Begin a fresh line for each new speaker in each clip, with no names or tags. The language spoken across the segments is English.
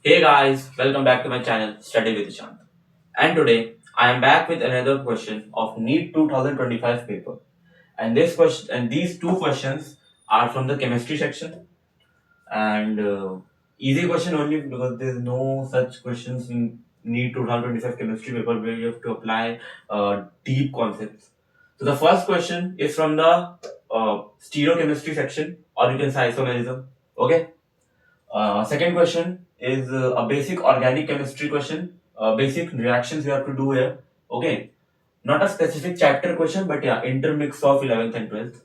Hey guys, welcome back to my channel Study with Chand. And today I am back with another question of NEET 2025 paper. And this question and these two questions are from the chemistry section and easy question only because there is no such questions in NEET 2025 chemistry paper where you have to apply deep concepts. So the first question is from the stereochemistry section, or you can say isomerism. Okay. Second question is a basic organic chemistry question. Basic reactions you have to do here. Okay. Not a specific chapter question, but yeah, intermix of 11th and 12th.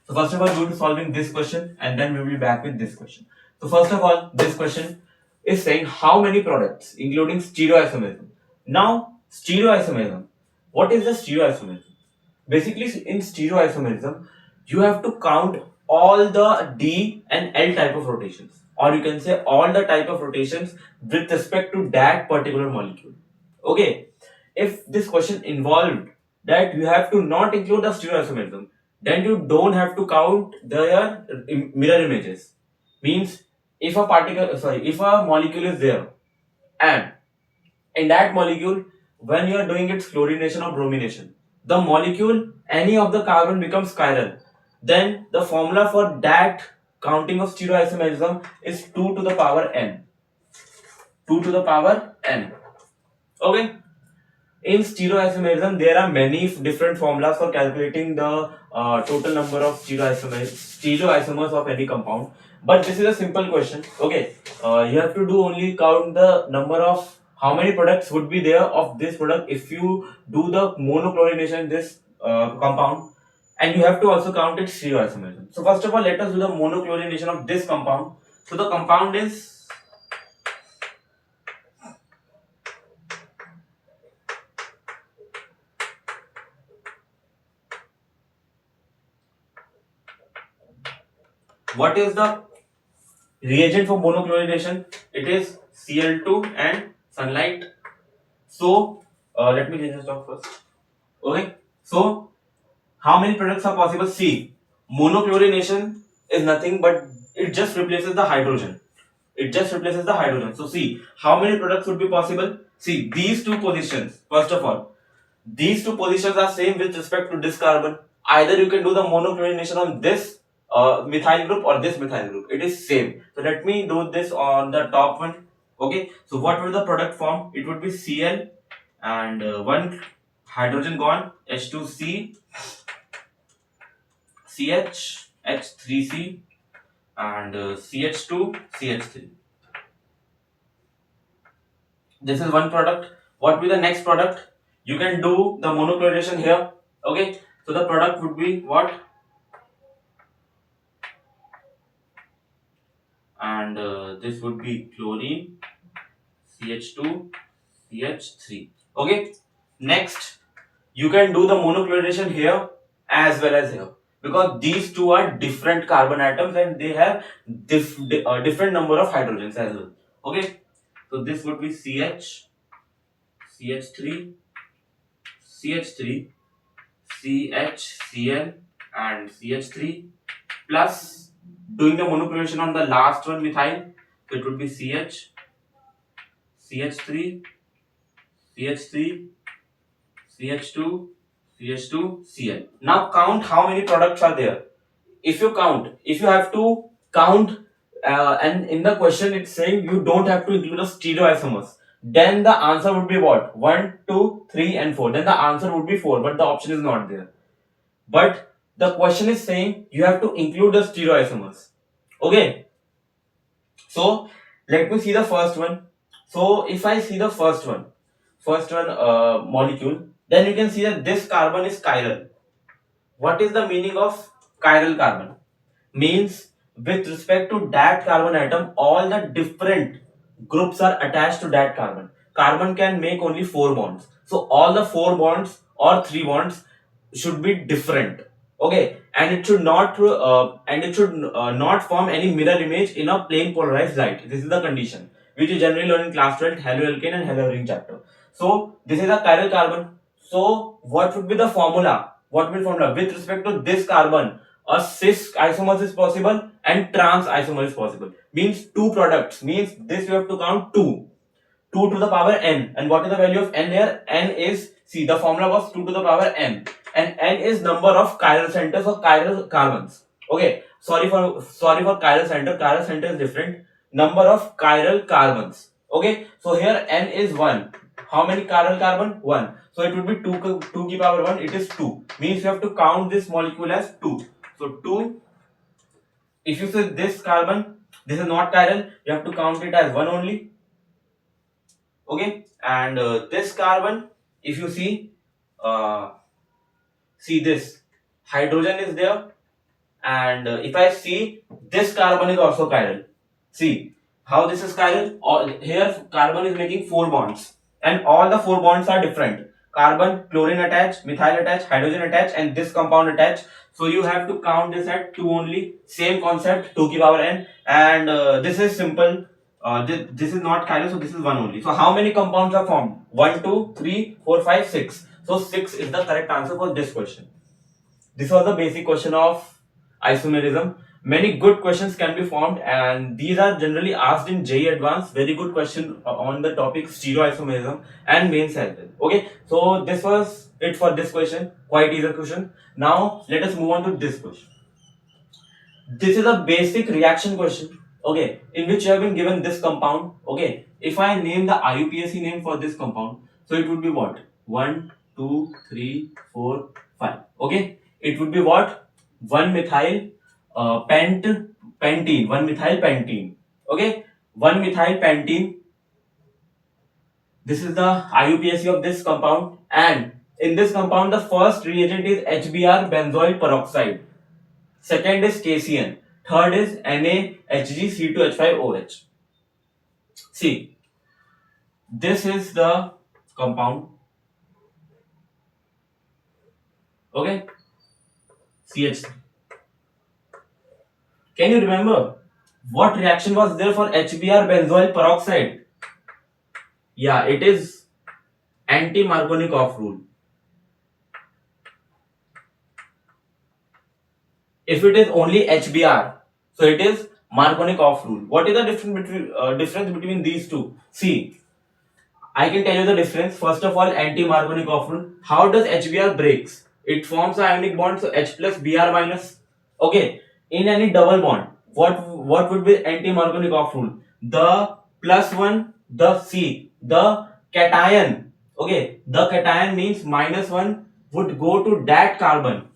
So first of all, we'll be solving this question and then we'll be back with this question. So first of all, this question is saying how many products, including stereoisomerism. Now, stereoisomerism. What is the stereoisomerism? Basically, in stereoisomerism, you have to count all the D and L type of rotations, or you can say all the type of rotations with respect to that particular molecule. Okay, if this question involved that you have to not include the stereoisomerism, then you don't have to count their mirror images. Means if a if a molecule is there and in that molecule, when you are doing its chlorination or bromination, the molecule, any of the carbon becomes chiral. Then the formula for that counting of stereoisomerism is 2 to the power n. 2 to the power n. Okay. In stereoisomerism, there are many different formulas for calculating the total number of stereoisomers of any compound. But this is a simple question. Okay, you have to do only count the number of how many products would be there of this product if you do the monochlorination in this compound, and you have to also count its stereoisomerism. So first of all, let us do the monochlorination of this compound. So the compound is, what is the reagent for monochlorination? It is Cl2 and sunlight. So let me change the stock first. Okay. So how many products are possible? See, monochlorination is nothing but it just replaces the hydrogen. It just replaces the hydrogen. So see, how many products would be possible? See, these two positions. First of all, these two positions are same with respect to this carbon. Either you can do the monochlorination on this methyl group or this methyl group. It is same. So let me do this on the top one. Okay. So what would the product form? It would be Cl and one hydrogen gone, H2C, CH, H3C, and CH2, CH3. This is one product. What will be the next product? You can do the monochlorination here. Okay. So the product would be what? And this would be chlorine, CH2, CH3. Okay. Next, you can do the monochlorination here as well as here, because these two are different carbon atoms and they have different number of hydrogens as well. Okay. So this would be CH, CH3, CH3, CH, Cl, and CH3, plus doing the monochlorination on the last one methyl. So it would be CH, CH3, CH3, CH2, CH2, Cl. Now count how many products are there. If you have to count, and in the question it's saying you don't have to include the stereoisomers, then the answer would be what? 1, 2, 3, and 4. Then the answer would be 4, but the option is not there. But the question is saying you have to include the stereoisomers. Okay. So let me see the first one. So if I see the first one molecule, then you can see that this carbon is chiral. What is the meaning of chiral carbon? Means with respect to that carbon atom, all the different groups are attached to that carbon. Carbon can make only 4 bonds. So all the 4 bonds or 3 bonds should be different. Okay, and it should not form any mirror image in a plane polarized light. This is the condition which you generally learn in class 12 haloalkane and haloarine chapter. So this is a chiral carbon. So what would be the formula? What will formula with respect to this carbon? a cis isomer is possible and trans isomer is possible. Means two products. Means this you have to count 2. 2 to the power n. And what is the value of n here? N is, see, the formula was 2 to the power n. And n is number of chiral centers or chiral carbons. Okay, sorry for chiral center. Chiral center is different. Number of chiral carbons. Okay, so here n is 1. How many chiral carbon? 1. So it would be 2 ki power 1. It is 2. Means you have to count this molecule as 2. So 2. If you say this carbon, this is not chiral, you have to count it as 1 only. Okay, and this carbon, if you see this hydrogen is there, and if I see this carbon is also chiral. See how this is chiral. All here carbon is making 4 bonds, and all the 4 bonds are different. Carbon, chlorine attached, methyl attached, hydrogen attached, and this compound attached. So you have to count this at 2 only. Same concept, 2 ki power n, and this is simple. This is not chiral, so this is 1 only. So how many compounds are formed? 1, 2, 3, 4, 5, 6. So 6 is the correct answer for this question. This was the basic question of isomerism. Many good questions can be formed, and these are generally asked in JEE Advanced. Very good question on the topic stereoisomerism and mains as well. Okay, so this was it for this question. Quite easy question. Now let us move on to this question. This is a basic reaction question. Okay, in which you have been given this compound. Okay, if I name the IUPAC name for this compound, so it would be what? 1, 2, 3, 4, 5. Okay, it would be what? 1 methyl pentene. 1 methyl pentene. Okay, 1 methyl pentene. This is the IUPAC of this compound, and in this compound, the first reagent is HBr benzoyl peroxide. Second is KCN. Third is NaHgC2H5OH. See, this is the compound. Okay, CH. Can you remember what reaction was there for HBr benzoyl peroxide? Yeah, it is anti-Markovnikov rule. If it is only HBr, so it is Markovnikov rule. What is the difference between these two? See, I can tell you the difference. First of all, anti-Markovnikov rule. How does HBr breaks? It forms an ionic bond, so H plus Br minus. Okay, in any double bond, what would be anti-Markovnikov rule? The plus one, the cation. Okay, the cation means minus one would go to that carbon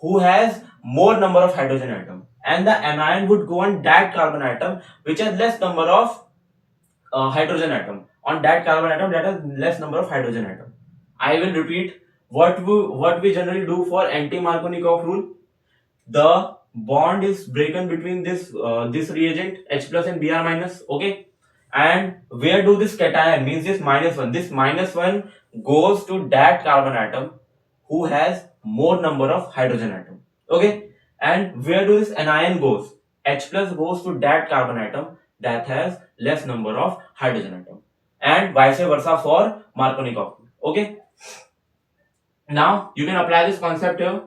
who has more number of hydrogen atom, and the anion would go on that carbon atom which has less number of hydrogen atom. On that carbon atom that has less number of hydrogen atom. I will repeat what we generally do for anti-Markovnikov rule. The bond is broken between this reagent H plus and Br minus. Okay, and where do this cation means this minus one? This minus one goes to that carbon atom who has more number of hydrogen atom. Okay, and where do this anion goes? H plus goes to that carbon atom that has less number of hydrogen atom, and vice versa for Markovnikov. Okay, now you can apply this concept here.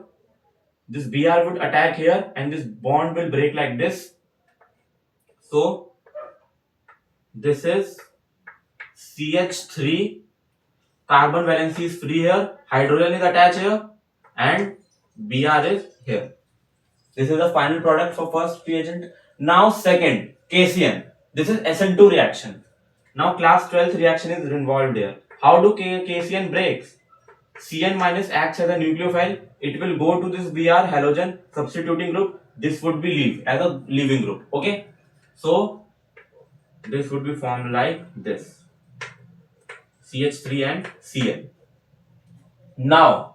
This Br would attack here, and this bond will break like this. So this is CH3, carbon valency is free here, hydrogen is attached here, and Br is here. This is the final product for first reagent. Now second, KCN. This is SN2 reaction. Now class 12th reaction is involved here. How do KCN breaks? Cn minus acts as a nucleophile. It will go to this Br halogen substituting group. This would be leave as a leaving group. Okay, so this would be formed like this: CH3 and Cl. Now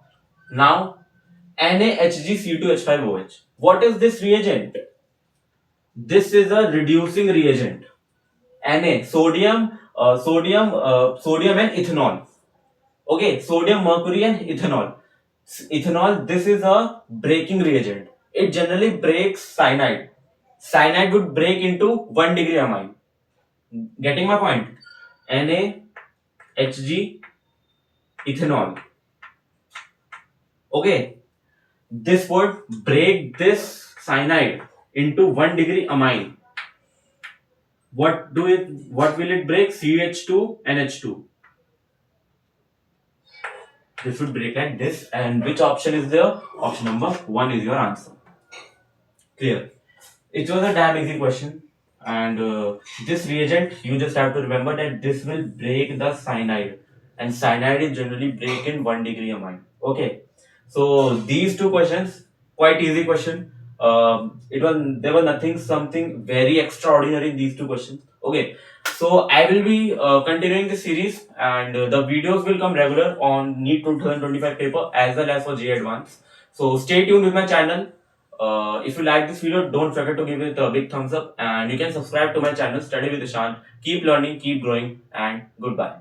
NaHgC2H5OH. What is this reagent? This is a reducing reagent. Na, sodium and ethanol. Okay, sodium, mercury and ethanol. Ethanol, this is a breaking reagent. It generally breaks cyanide. Cyanide would break into 1 degree amine. Getting my point? NaHg, ethanol. Okay, this would break this cyanide into 1 degree amine. What will it break? CH2 NH2. This would break like this. And which option is there? Option number 1 is your answer. Clear. It was a damn easy question. And this reagent, you just have to remember that this will break the cyanide. And cyanide is generally break in 1 degree amine. Okay. So these two questions, quite easy question. There was nothing something very extraordinary in these two questions. Okay. So I will be continuing the series, and the videos will come regular on NEET 2025 paper as well as for J Advance. So stay tuned with my channel. If you like this video, don't forget to give it a big thumbs up, and you can subscribe to my channel Study with Ishant. Keep learning, keep growing, and goodbye.